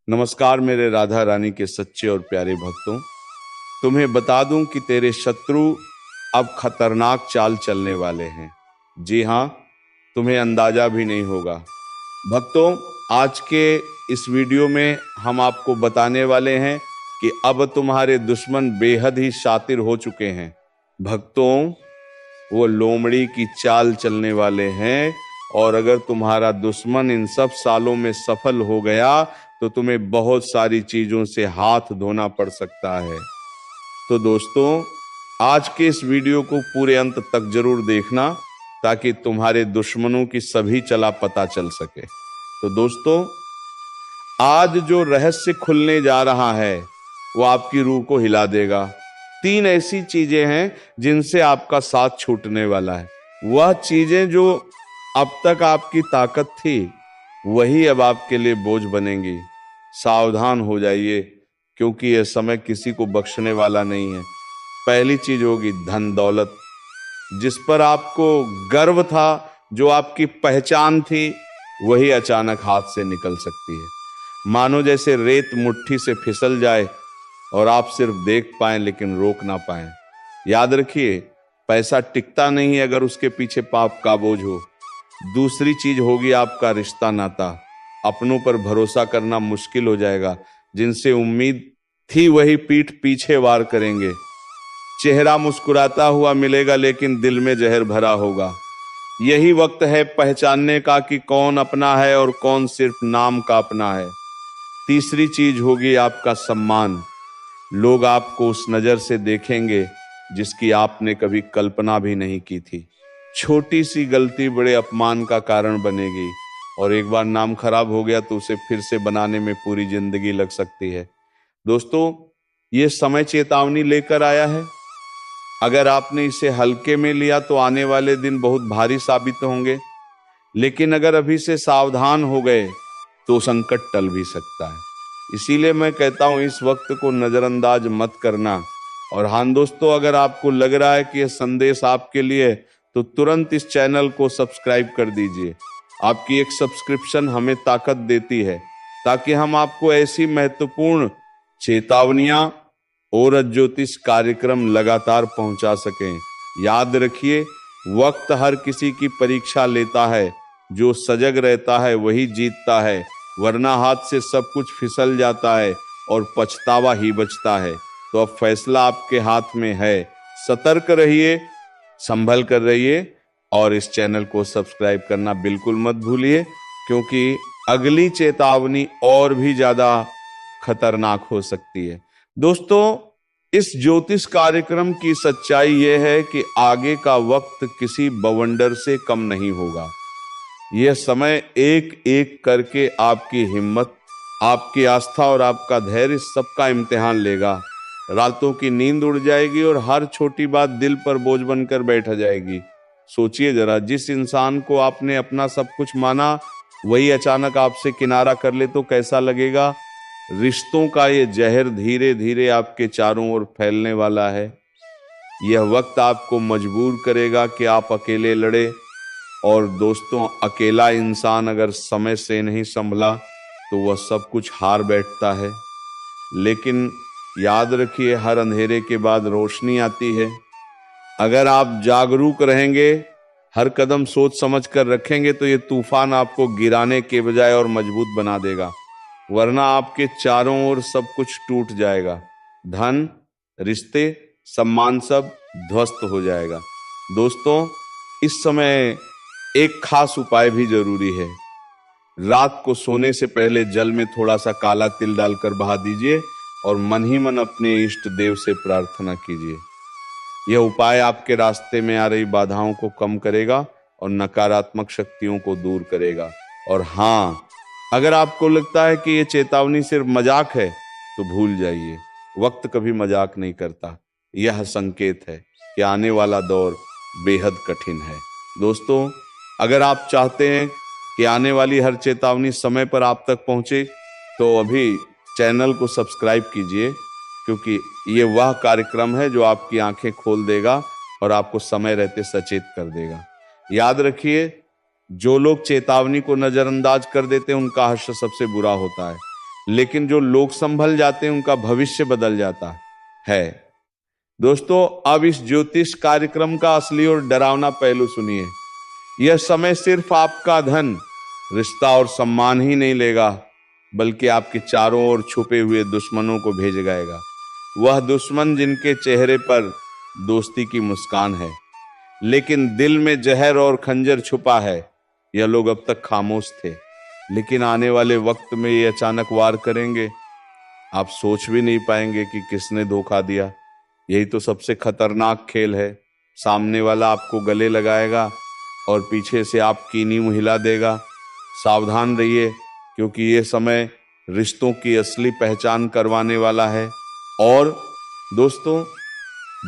नमस्कार मेरे राधा रानी के सच्चे और प्यारे भक्तों। तुम्हें बता दूं कि तेरे शत्रु अब खतरनाक चाल चलने वाले हैं। जी हाँ, तुम्हें अंदाजा भी नहीं होगा। भक्तों, आज के इस वीडियो में हम आपको बताने वाले हैं कि अब तुम्हारे दुश्मन बेहद ही शातिर हो चुके हैं। भक्तों, वो लोमड़ी की चाल चलने वाले हैं और अगर तुम्हारा दुश्मन इन सब सालों में सफल हो गया तो तुम्हें बहुत सारी चीजों से हाथ धोना पड़ सकता है। तो दोस्तों, आज के इस वीडियो को पूरे अंत तक जरूर देखना ताकि तुम्हारे दुश्मनों की सभी चला पता चल सके। तो दोस्तों, आज जो रहस्य खुलने जा रहा है वो आपकी रूह को हिला देगा। 3 ऐसी चीजें हैं जिनसे आपका साथ छूटने वाला है। वह चीजें जो अब तक आपकी ताकत थी वही अब आपके लिए बोझ बनेंगी। सावधान हो जाइए क्योंकि यह समय किसी को बख्शने वाला नहीं है। पहली चीज होगी धन दौलत। जिस पर आपको गर्व था, जो आपकी पहचान थी, वही अचानक हाथ से निकल सकती है। मानो जैसे रेत मुट्ठी से फिसल जाए और आप सिर्फ देख पाएं लेकिन रोक ना पाएं। याद रखिए, पैसा टिकता नहीं अगर उसके पीछे पाप का बोझ हो। दूसरी चीज होगी आपका रिश्ता नाता। अपनों पर भरोसा करना मुश्किल हो जाएगा। जिनसे उम्मीद थी वही पीठ पीछे वार करेंगे। चेहरा मुस्कुराता हुआ मिलेगा लेकिन दिल में जहर भरा होगा। यही वक्त है पहचानने का कि कौन अपना है और कौन सिर्फ नाम का अपना है। तीसरी चीज होगी आपका सम्मान। लोग आपको उस नजर से देखेंगे जिसकी आपने कभी कल्पना भी नहीं की थी। छोटी सी गलती बड़े अपमान का कारण बनेगी और एक बार नाम खराब हो गया तो उसे फिर से बनाने में पूरी जिंदगी लग सकती है। दोस्तों, ये समय चेतावनी लेकर आया है। अगर आपने इसे हल्के में लिया तो आने वाले दिन बहुत भारी साबित होंगे, लेकिन अगर अभी से सावधान हो गए तो संकट टल भी सकता है। इसीलिए मैं कहता हूं, इस वक्त को नजरअंदाज मत करना। और हाँ दोस्तों, अगर आपको लग रहा है कि यह संदेश आपके लिए है तो तुरंत इस चैनल को सब्सक्राइब कर दीजिए। आपकी एक सब्सक्रिप्शन हमें ताकत देती है ताकि हम आपको ऐसी महत्वपूर्ण चेतावनियां और ज्योतिष कार्यक्रम लगातार पहुंचा सकें। याद रखिए, वक्त हर किसी की परीक्षा लेता है। जो सजग रहता है वही जीतता है, वरना हाथ से सब कुछ फिसल जाता है और पछतावा ही बचता है। तो अब फैसला आपके हाथ में है। सतर्क रहिए, संभल कर रहिए और इस चैनल को सब्सक्राइब करना बिल्कुल मत भूलिए, क्योंकि अगली चेतावनी और भी ज्यादा खतरनाक हो सकती है। दोस्तों, इस ज्योतिष कार्यक्रम की सच्चाई यह है कि आगे का वक्त किसी बवंडर से कम नहीं होगा। यह समय एक एक करके आपकी हिम्मत, आपकी आस्था और आपका धैर्य सबका इम्तिहान लेगा। रातों की नींद उड़ जाएगी और हर छोटी बात दिल पर बोझ बनकर बैठ जाएगी। सोचिए जरा, जिस इंसान को आपने अपना सब कुछ माना वही अचानक आपसे किनारा कर ले तो कैसा लगेगा। रिश्तों का ये जहर धीरे धीरे आपके चारों ओर फैलने वाला है। यह वक्त आपको मजबूर करेगा कि आप अकेले लड़े। और दोस्तों, अकेला इंसान अगर समय से नहीं संभला तो वह सब कुछ हार बैठता है। लेकिन याद रखिए, हर अंधेरे के बाद रोशनी आती है। अगर आप जागरूक रहेंगे, हर कदम सोच समझ कर रखेंगे तो ये तूफान आपको गिराने के बजाय और मजबूत बना देगा, वरना आपके चारों ओर सब कुछ टूट जाएगा। धन, रिश्ते, सम्मान सब ध्वस्त हो जाएगा। दोस्तों, इस समय एक खास उपाय भी जरूरी है। रात को सोने से पहले जल में थोड़ा सा काला तिल डालकर बहा दीजिए और मन ही मन अपने इष्ट देव से प्रार्थना कीजिए। यह उपाय आपके रास्ते में आ रही बाधाओं को कम करेगा और नकारात्मक शक्तियों को दूर करेगा। और हाँ, अगर आपको लगता है कि ये चेतावनी सिर्फ मजाक है तो भूल जाइए। वक्त कभी मजाक नहीं करता। यह संकेत है कि आने वाला दौर बेहद कठिन है। दोस्तों, अगर आप चाहते हैं कि आने वाली हर चेतावनी समय पर आप तक पहुंचे तो अभी चैनल को सब्सक्राइब कीजिए, क्योंकि ये वह कार्यक्रम है जो आपकी आंखें खोल देगा और आपको समय रहते सचेत कर देगा। याद रखिए, जो लोग चेतावनी को नजरअंदाज कर देते हैं उनका हश्र सबसे बुरा होता है। लेकिन जो लोग संभल जाते हैं उनका भविष्य बदल जाता है। दोस्तों, अब इस ज्योतिष कार्यक्रम का असली और डरावना पहलू सुनिए। यह समय सिर्फ आपका धन, रिश्ता और सम्मान ही नहीं लेगा, बल्कि आपके चारों ओर छुपे हुए दुश्मनों को भेज जाएगा। वह दुश्मन जिनके चेहरे पर दोस्ती की मुस्कान है, लेकिन दिल में जहर और खंजर छुपा है। यह लोग अब तक खामोश थे, लेकिन आने वाले वक्त में ये अचानक वार करेंगे। आप सोच भी नहीं पाएंगे कि किसने धोखा दिया। यही तो सबसे खतरनाक खेल है। सामने वाला आपको गले लगाएगा और पीछे से आपकी नींव हिला देगा। सावधान रहिए, क्योंकि ये समय रिश्तों की असली पहचान करवाने वाला है। और दोस्तों,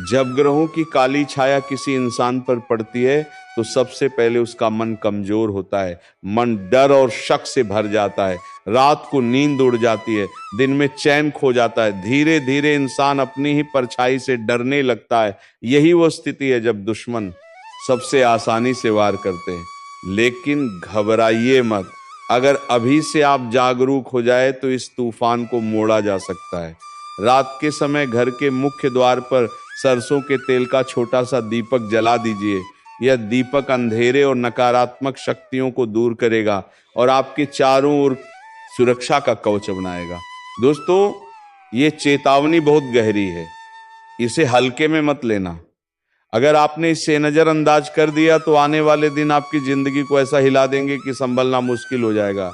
जब ग्रहों की काली छाया किसी इंसान पर पड़ती है तो सबसे पहले उसका मन कमजोर होता है। मन डर और शक से भर जाता है। रात को नींद उड़ जाती है, दिन में चैन खो जाता है। धीरे धीरे इंसान अपनी ही परछाई से डरने लगता है। यही वो स्थिति है जब दुश्मन सबसे आसानी से वार करते हैं। लेकिन घबराइए मत। अगर अभी से आप जागरूक हो जाए तो इस तूफान को मोड़ा जा सकता है। रात के समय घर के मुख्य द्वार पर सरसों के तेल का छोटा सा दीपक जला दीजिए। यह दीपक अंधेरे और नकारात्मक शक्तियों को दूर करेगा और आपके चारों ओर सुरक्षा का कवच बनाएगा। दोस्तों, ये चेतावनी बहुत गहरी है, इसे हल्के में मत लेना। अगर आपने इसे नजरअंदाज कर दिया तो आने वाले दिन आपकी जिंदगी को ऐसा हिला देंगे कि संभलना मुश्किल हो जाएगा।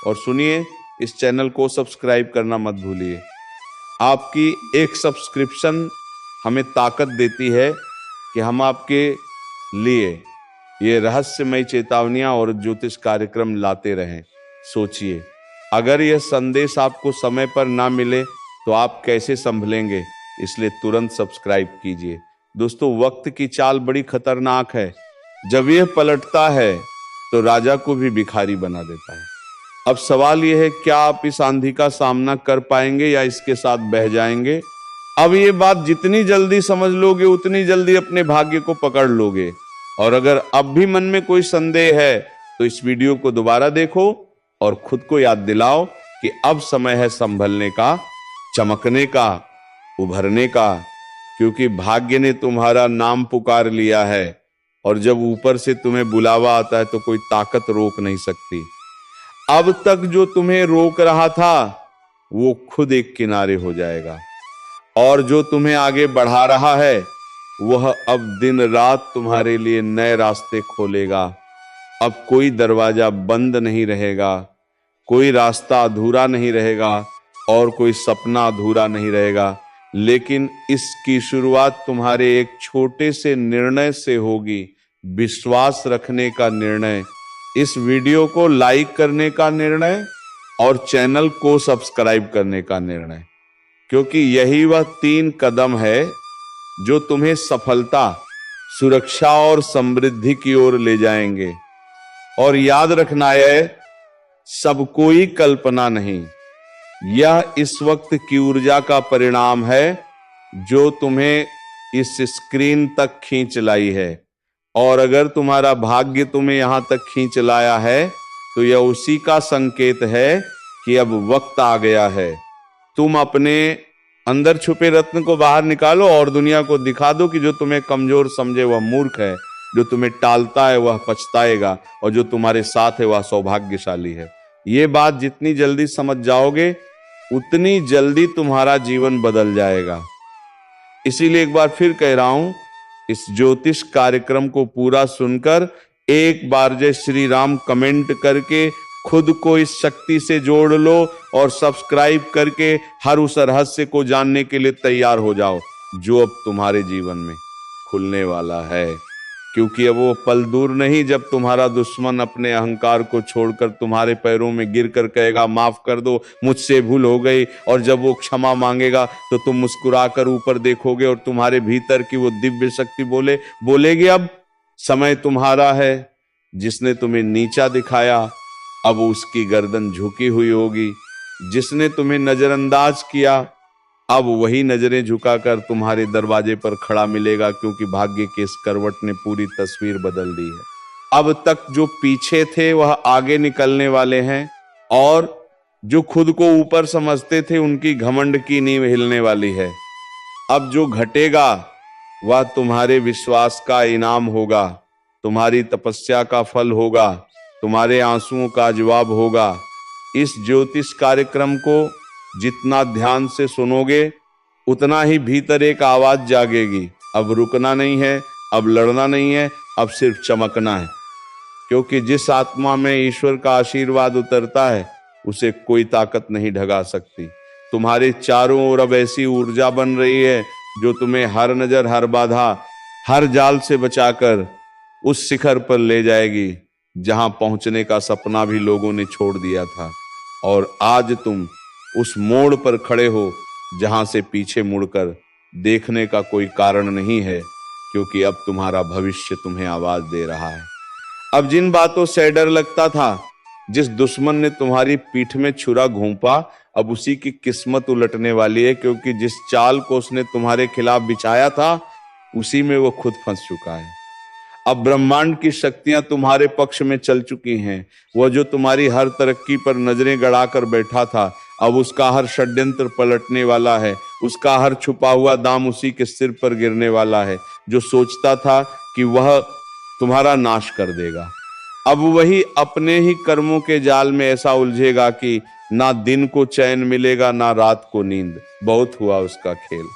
और सुनिए, इस चैनल को सब्सक्राइब करना मत भूलिए। आपकी एक सब्सक्रिप्शन हमें ताकत देती है कि हम आपके लिए ये रहस्यमय चेतावनियां और ज्योतिष कार्यक्रम लाते रहें। सोचिए, अगर यह संदेश आपको समय पर ना मिले तो आप कैसे संभलेंगे? इसलिए तुरंत सब्सक्राइब कीजिए। दोस्तों, वक्त की चाल बड़ी खतरनाक है। जब यह पलटता है तो राजा को भी भिखारी बना देता है। अब सवाल यह है, क्या आप इस आंधी का सामना कर पाएंगे या इसके साथ बह जाएंगे? अब ये बात जितनी जल्दी समझ लोगे उतनी जल्दी अपने भाग्य को पकड़ लोगे। और अगर अब भी मन में कोई संदेह है तो इस वीडियो को दोबारा देखो और खुद को याद दिलाओ कि अब समय है संभलने का, चमकने का, उभरने का, क्योंकि भाग्य ने तुम्हारा नाम पुकार लिया है। और जब ऊपर से तुम्हें बुलावा आता है तो कोई ताकत रोक नहीं सकती। अब तक जो तुम्हें रोक रहा था वो खुद एक किनारे हो जाएगा, और जो तुम्हें आगे बढ़ा रहा है वह अब दिन रात तुम्हारे लिए नए रास्ते खोलेगा। अब कोई दरवाजा बंद नहीं रहेगा, कोई रास्ता अधूरा नहीं रहेगा और कोई सपना अधूरा नहीं रहेगा। लेकिन इसकी शुरुआत तुम्हारे एक छोटे से निर्णय से होगी। विश्वास रखने का निर्णय, इस वीडियो को लाइक करने का निर्णय और चैनल को सब्सक्राइब करने का निर्णय, क्योंकि यही वह 3 कदम है जो तुम्हें सफलता, सुरक्षा और समृद्धि की ओर ले जाएंगे। और याद रखना है, सब कोई कल्पना नहीं, यह इस वक्त की ऊर्जा का परिणाम है जो तुम्हें इस स्क्रीन तक खींच लाई है। और अगर तुम्हारा भाग्य तुम्हें यहां तक खींच लाया है तो यह उसी का संकेत है कि अब वक्त आ गया है। तुम अपने अंदर छुपे रत्न को बाहर निकालो और दुनिया को दिखा दो कि जो तुम्हें कमजोर समझे वह मूर्ख है, जो तुम्हें टालता है वह पछताएगा, और जो तुम्हारे साथ है वह सौभाग्यशाली है। ये बात जितनी जल्दी समझ जाओगे उतनी जल्दी तुम्हारा जीवन बदल जाएगा। इसीलिए एक बार फिर कह रहा हूं, इस ज्योतिष कार्यक्रम को पूरा सुनकर एक बार जय श्री राम कमेंट करके खुद को इस शक्ति से जोड़ लो और सब्सक्राइब करके हर उस रहस्य को जानने के लिए तैयार हो जाओ जो अब तुम्हारे जीवन में खुलने वाला है। क्योंकि अब वो पल दूर नहीं जब तुम्हारा दुश्मन अपने अहंकार को छोड़कर तुम्हारे पैरों में गिरकर कहेगा, माफ कर दो, मुझसे भूल हो गई। और जब वो क्षमा मांगेगा तो तुम मुस्कुराकर ऊपर देखोगे और तुम्हारे भीतर की वो दिव्य शक्ति बोलेगी, अब समय तुम्हारा है। जिसने तुम्हें नीचा दिखाया अब उसकी गर्दन झुकी हुई होगी। जिसने तुम्हें नजरअंदाज किया अब वही नजरें झुकाकर तुम्हारे दरवाजे पर खड़ा मिलेगा, क्योंकि भाग्य के इस करवट ने पूरी तस्वीर बदल दी है। अब तक जो पीछे थे वह आगे निकलने वाले हैं और जो खुद को ऊपर समझते थे उनकी घमंड की नींव हिलने वाली है। अब जो घटेगा वह तुम्हारे विश्वास का इनाम होगा, तुम्हारी तपस्या का फल होगा, तुम्हारे आंसुओं का जवाब होगा। इस ज्योतिष कार्यक्रम को जितना ध्यान से सुनोगे उतना ही भीतर एक आवाज जागेगी, अब रुकना नहीं है, अब लड़ना नहीं है, अब सिर्फ चमकना है। क्योंकि जिस आत्मा में ईश्वर का आशीर्वाद उतरता है उसे कोई ताकत नहीं ढगा सकती। तुम्हारे चारों ओर अब ऐसी ऊर्जा बन रही है जो तुम्हें हर नजर, हर बाधा, हर जाल से बचाकर उस शिखर पर ले जाएगी जहां पहुंचने का सपना भी लोगों ने छोड़ दिया था। और आज तुम उस मोड़ पर खड़े हो जहां से पीछे मुड़कर देखने का कोई कारण नहीं है, क्योंकि अब तुम्हारा भविष्य तुम्हें आवाज दे रहा है। अब जिन बातों से डर लगता था, जिस दुश्मन ने तुम्हारी पीठ में छुरा घोंपा, अब उसी की किस्मत उलटने वाली है, क्योंकि जिस चाल को उसने तुम्हारे खिलाफ बिछाया था उसी में वो खुद फंस चुका है। अब ब्रह्मांड की शक्तियां तुम्हारे पक्ष में चल चुकी हैं। वह जो तुम्हारी हर तरक्की पर नजरें गड़ाकर बैठा था, अब उसका हर षड्यंत्र पलटने वाला है, उसका हर छुपा हुआ दाम उसी के सिर पर गिरने वाला है। जो सोचता था कि वह तुम्हारा नाश कर देगा, अब वही अपने ही कर्मों के जाल में ऐसा उलझेगा कि ना दिन को चैन मिलेगा ना रात को नींद। बहुत हुआ उसका खेल,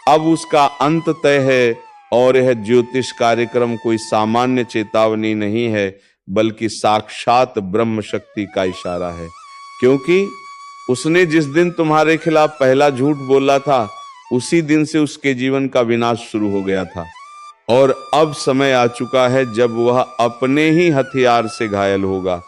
अब उसका अंत तय है। और यह ज्योतिष कार्यक्रम कोई सामान्य चेतावनी नहीं है, बल्कि साक्षात ब्रह्म शक्ति का इशारा है। क्योंकि उसने जिस दिन तुम्हारे खिलाफ पहला झूठ बोला था, उसी दिन से उसके जीवन का विनाश शुरू हो गया था। और अब समय आ चुका है जब वह अपने ही हथियार से घायल होगा,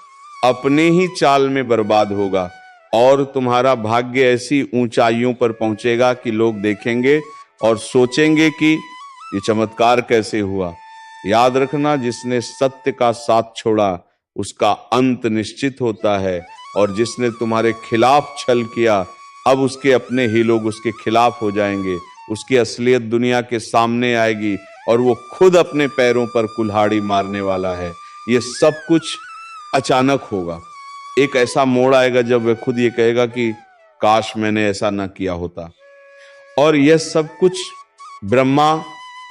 अपने ही चाल में बर्बाद होगा, और तुम्हारा भाग्य ऐसी ऊंचाइयों पर पहुंचेगा कि लोग देखेंगे और सोचेंगे कि ये चमत्कार कैसे हुआ। याद रखना, जिसने सत्य का साथ छोड़ा उसका अंत निश्चित होता है, और जिसने तुम्हारे खिलाफ छल किया अब उसके अपने ही लोग उसके खिलाफ हो जाएंगे। उसकी असलियत दुनिया के सामने आएगी और वो खुद अपने पैरों पर कुल्हाड़ी मारने वाला है। ये सब कुछ अचानक होगा। एक ऐसा मोड़ आएगा जब वह खुद ये कहेगा कि काश मैंने ऐसा ना किया होता। और यह सब कुछ ब्रह्मा,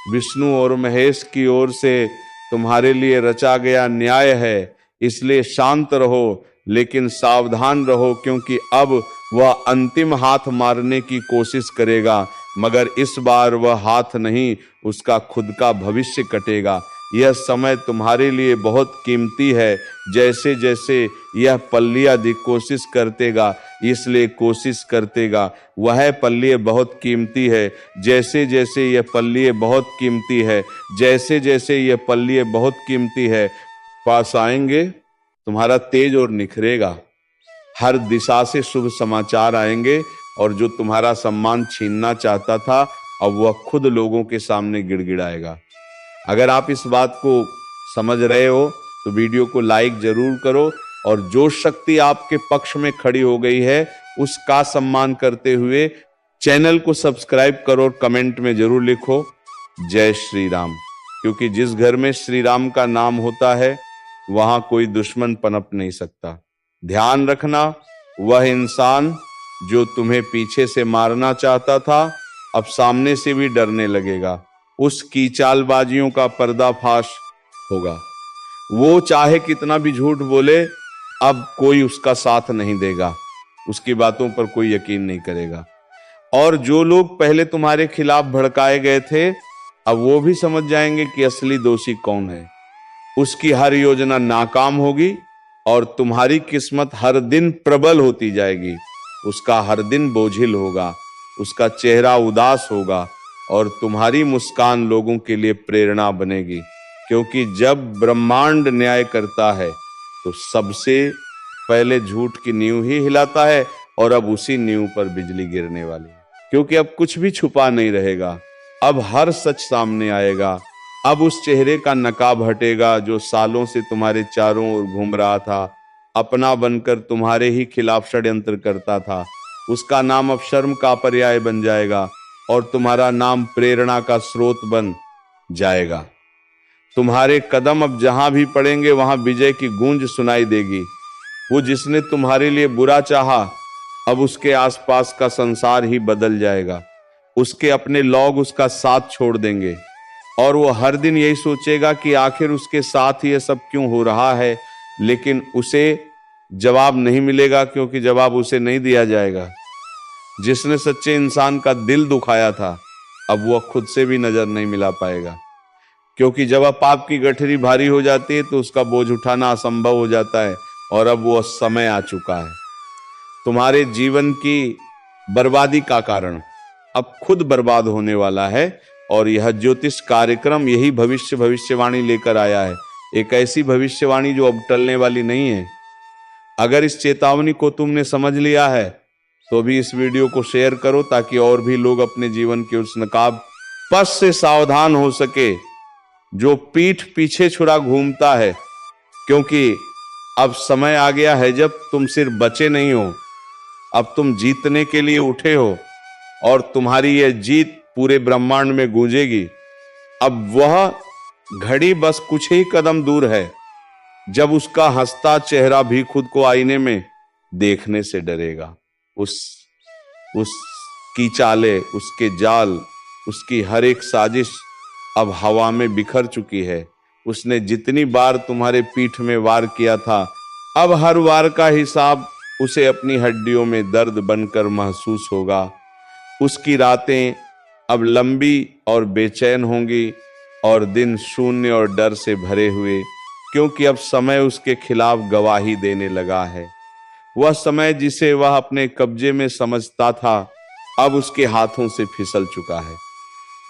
विष्णु और महेश की ओर से तुम्हारे लिए रचा गया न्याय है। इसलिए शांत रहो, लेकिन सावधान रहो, क्योंकि अब वह अंतिम हाथ मारने की कोशिश करेगा, मगर इस बार वह हाथ नहीं, उसका खुद का भविष्य कटेगा। यह समय तुम्हारे लिए बहुत कीमती है। जैसे जैसे यह पल्ली अधिक कोशिश करतेगा, इसलिए कोशिश करतेगा, वह पल्ली बहुत कीमती है। जैसे जैसे यह पल्ली बहुत कीमती है, जैसे जैसे यह पल्ली बहुत कीमती है, पास आएंगे तुम्हारा तेज और निखरेगा। हर दिशा से शुभ समाचार आएंगे, और जो तुम्हारा सम्मान छीनना चाहता था अब वह खुद लोगों के सामने गिड़गिड़ाएगा। अगर आप इस बात को समझ रहे हो तो वीडियो को लाइक जरूर करो, और जो शक्ति आपके पक्ष में खड़ी हो गई है उसका सम्मान करते हुए चैनल को सब्सक्राइब करो, और कमेंट में जरूर लिखो जय श्री राम। क्योंकि जिस घर में श्री राम का नाम होता है वहां कोई दुश्मन पनप नहीं सकता। ध्यान रखना, वह इंसान जो तुम्हें पीछे से मारना चाहता था अब सामने से भी डरने लगेगा। उसकी चालबाजियों का पर्दाफाश होगा। वो चाहे कितना भी झूठ बोले, अब कोई उसका साथ नहीं देगा, उसकी बातों पर कोई यकीन नहीं करेगा। और जो लोग पहले तुम्हारे खिलाफ भड़काए गए थे अब वो भी समझ जाएंगे कि असली दोषी कौन है। उसकी हर योजना नाकाम होगी और तुम्हारी किस्मत हर दिन प्रबल होती जाएगी। उसका हर दिन बोझिल होगा, उसका चेहरा उदास होगा, और तुम्हारी मुस्कान लोगों के लिए प्रेरणा बनेगी। क्योंकि जब ब्रह्मांड न्याय करता है तो सबसे पहले झूठ की नींव ही हिलाता है, और अब उसी नींव पर बिजली गिरने वाली है। क्योंकि अब कुछ भी छुपा नहीं रहेगा, अब हर सच सामने आएगा। अब उस चेहरे का नकाब हटेगा जो सालों से तुम्हारे चारों ओर घूम रहा था, अपना बनकर तुम्हारे ही खिलाफ षड्यंत्र करता था। उसका नाम अब शर्म का पर्याय बन जाएगा, और तुम्हारा नाम प्रेरणा का स्रोत बन जाएगा। तुम्हारे कदम अब जहां भी पड़ेंगे वहां विजय की गूंज सुनाई देगी। वो जिसने तुम्हारे लिए बुरा चाहा, अब उसके आसपास का संसार ही बदल जाएगा। उसके अपने लोग उसका साथ छोड़ देंगे और वो हर दिन यही सोचेगा कि आखिर उसके साथ ये सब क्यों हो रहा है, लेकिन उसे जवाब नहीं मिलेगा, क्योंकि जवाब उसे नहीं दिया जाएगा। जिसने सच्चे इंसान का दिल दुखाया था, अब वह खुद से भी नजर नहीं मिला पाएगा, क्योंकि जब पाप की गठरी भारी हो जाती है तो उसका बोझ उठाना असंभव हो जाता है। और अब वो समय आ चुका है। तुम्हारे जीवन की बर्बादी का कारण अब खुद बर्बाद होने वाला है, और यह ज्योतिष कार्यक्रम यही भविष्यवाणी लेकर आया है। एक ऐसी भविष्यवाणी जो अब टलने वाली नहीं है। अगर इस चेतावनी को तुमने समझ लिया है तो भी इस वीडियो को शेयर करो, ताकि और भी लोग अपने जीवन के उस नकाब पथ से सावधान हो सके जो पीठ पीछे छुरा घूमता है। क्योंकि अब समय आ गया है जब तुम सिर्फ बचे नहीं हो, अब तुम जीतने के लिए उठे हो, और तुम्हारी यह जीत पूरे ब्रह्मांड में गूंजेगी। अब वह घड़ी बस कुछ ही कदम दूर है जब उसका हंसता चेहरा भी खुद को आईने में देखने से डरेगा। उसकी चालें, उसके जाल, उसकी हर एक साजिश अब हवा में बिखर चुकी है। उसने जितनी बार तुम्हारे पीठ में वार किया था, अब हर वार का हिसाब उसे अपनी हड्डियों में दर्द बनकर महसूस होगा। उसकी रातें अब लंबी और बेचैन होंगी, और दिन शून्य और डर से भरे हुए, क्योंकि अब समय उसके खिलाफ गवाही देने लगा है। वह समय जिसे वह अपने कब्जे में समझता था, अब उसके हाथों से फिसल चुका है।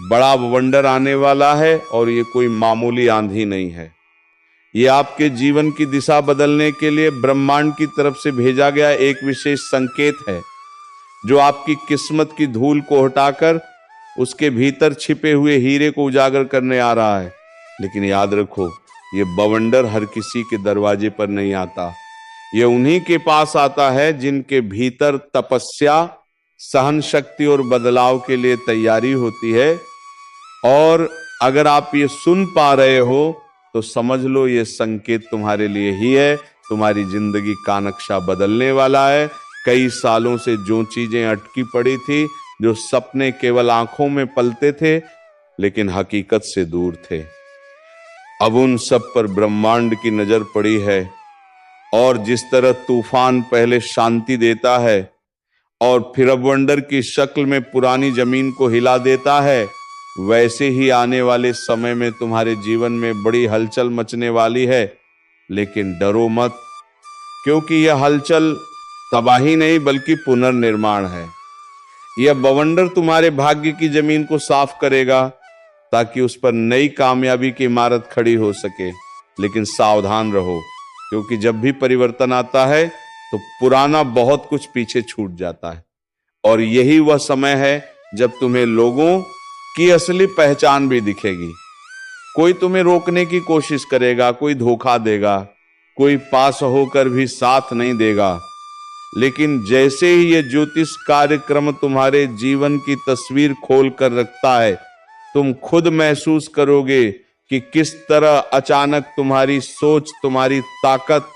बड़ा बवंडर आने वाला है, और ये कोई मामूली आंधी नहीं है। ये आपके जीवन की दिशा बदलने के लिए ब्रह्मांड की तरफ से भेजा गया एक विशेष संकेत है, जो आपकी किस्मत की धूल को हटाकर उसके भीतर छिपे हुए हीरे को उजागर करने आ रहा है। लेकिन याद रखो, ये बवंडर हर किसी के दरवाजे पर नहीं आता। ये उन्हीं के पास आता है जिनके भीतर तपस्या, सहन शक्ति और बदलाव के लिए तैयारी होती है। और अगर आप ये सुन पा रहे हो तो समझ लो ये संकेत तुम्हारे लिए ही है। तुम्हारी जिंदगी का नक्शा बदलने वाला है। कई सालों से जो चीजें अटकी पड़ी थी, जो सपने केवल आंखों में पलते थे लेकिन हकीकत से दूर थे, अब उन सब पर ब्रह्मांड की नजर पड़ी है। और जिस तरह तूफान पहले शांति देता है और फिर अब वंडर की शक्ल में पुरानी जमीन को हिला देता है, वैसे ही आने वाले समय में तुम्हारे जीवन में बड़ी हलचल मचने वाली है। लेकिन डरो मत, क्योंकि यह हलचल तबाही नहीं बल्कि पुनर्निर्माण है। यह बवंडर तुम्हारे भाग्य की जमीन को साफ करेगा, ताकि उस पर नई कामयाबी की इमारत खड़ी हो सके। लेकिन सावधान रहो, क्योंकि जब भी परिवर्तन आता है तो पुराना बहुत कुछ पीछे छूट जाता है। और यही वह समय है जब तुम्हें लोगों की असली पहचान भी दिखेगी। कोई तुम्हें रोकने की कोशिश करेगा, कोई धोखा देगा, कोई पास होकर भी साथ नहीं देगा। लेकिन जैसे ही ये ज्योतिष कार्यक्रम तुम्हारे जीवन की तस्वीर खोल कर रखता है, तुम खुद महसूस करोगे कि किस तरह अचानक तुम्हारी सोच, तुम्हारी ताकत,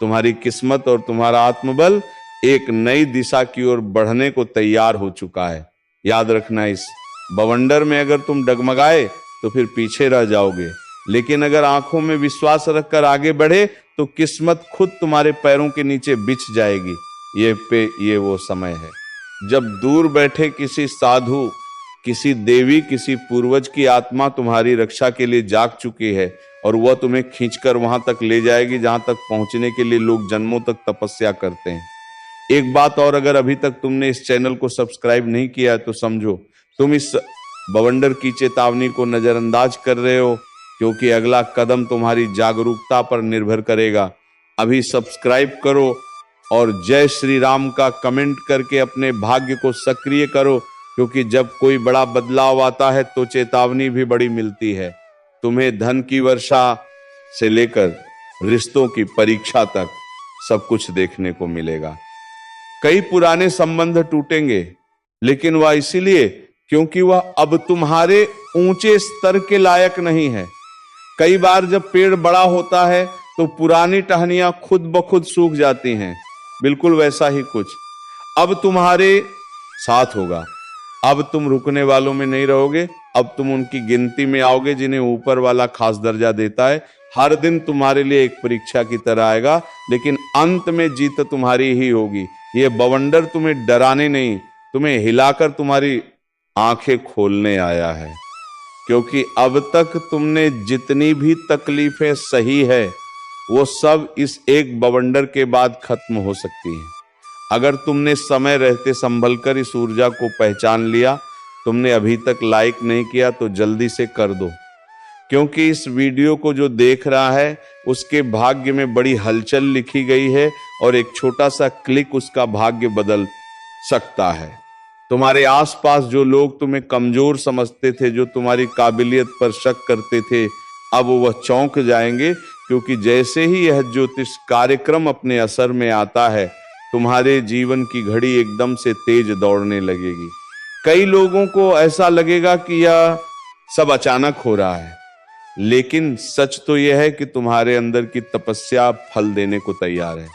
तुम्हारी किस्मत और तुम्हारा आत्मबल एक नई दिशा की ओर बढ़ने को तैयार हो चुका है। याद रखना, इस बवंडर में अगर तुम डगमगाए तो फिर पीछे रह जाओगे, लेकिन अगर आंखों में विश्वास रखकर आगे बढ़े तो किस्मत खुद तुम्हारे पैरों के नीचे बिछ जाएगी। ये वो समय है जब दूर बैठे किसी साधु, किसी देवी, किसी पूर्वज की आत्मा तुम्हारी रक्षा के लिए जाग चुकी है, और वह तुम्हें खींचकर वहां तक ले जाएगी जहां तक पहुंचने के लिए लोग जन्मों तक तपस्या करते हैं। एक बात और, अगर अभी तक तुमने इस चैनल को सब्सक्राइब नहीं किया है तो समझो तुम इस बवंडर की चेतावनी को नजरअंदाज कर रहे हो, क्योंकि अगला कदम तुम्हारी जागरूकता पर निर्भर करेगा। अभी सब्सक्राइब करो और जय श्री राम का कमेंट करके अपने भाग्य को सक्रिय करो, क्योंकि जब कोई बड़ा बदलाव आता है तो चेतावनी भी बड़ी मिलती है। तुम्हें धन की वर्षा से लेकर रिश्तों की परीक्षा तक सब कुछ देखने को मिलेगा। कई पुराने संबंध टूटेंगे, लेकिन वह इसीलिए क्योंकि वह अब तुम्हारे ऊंचे स्तर के लायक नहीं है। कई बार जब पेड़ बड़ा होता है तो पुरानी टहनियां खुद ब खुद सूख जाती हैं। बिल्कुल वैसा ही कुछ अब तुम्हारे साथ होगा। अब तुम रुकने वालों में नहीं रहोगे, अब तुम उनकी गिनती में आओगे जिन्हें ऊपर वाला खास दर्जा देता है। हर दिन तुम्हारे लिए एक परीक्षा की तरह आएगा, लेकिन अंत में जीत तुम्हारी ही होगी। ये बवंडर तुम्हें डराने नहीं, तुम्हें हिलाकर तुम्हारी आंखें खोलने आया है। क्योंकि अब तक तुमने जितनी भी तकलीफें सही है वो सब इस एक बवंडर के बाद खत्म हो सकती हैं। अगर तुमने समय रहते संभल कर इस ऊर्जा को पहचान लिया, तुमने अभी तक लाइक नहीं किया तो जल्दी से कर दो, क्योंकि इस वीडियो को जो देख रहा है उसके भाग्य में बड़ी हलचल लिखी गई है और एक छोटा सा क्लिक उसका भाग्य बदल सकता है। तुम्हारे आसपास जो लोग तुम्हें कमजोर समझते थे, जो तुम्हारी काबिलियत पर शक करते थे, अब वह चौंक जाएंगे, क्योंकि जैसे ही यह ज्योतिष कार्यक्रम अपने असर में आता है तुम्हारे जीवन की घड़ी एकदम से तेज दौड़ने लगेगी। कई लोगों को ऐसा लगेगा कि यह सब अचानक हो रहा है, लेकिन सच तो यह है कि तुम्हारे अंदर की तपस्या फल देने को तैयार है।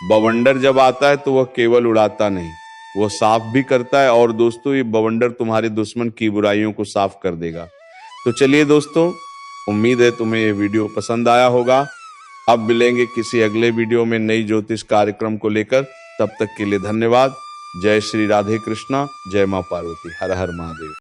बवंडर जब आता है तो वह केवल उड़ाता नहीं, वह साफ भी करता है। और दोस्तों, ये बवंडर तुम्हारे दुश्मन की बुराइयों को साफ कर देगा। तो चलिए दोस्तों, उम्मीद है तुम्हें ये वीडियो पसंद आया होगा। अब मिलेंगे किसी अगले वीडियो में नई ज्योतिष कार्यक्रम को लेकर। तब तक के लिए धन्यवाद। जय श्री राधे कृष्णा, जय मां पार्वती, हर हर महादेव।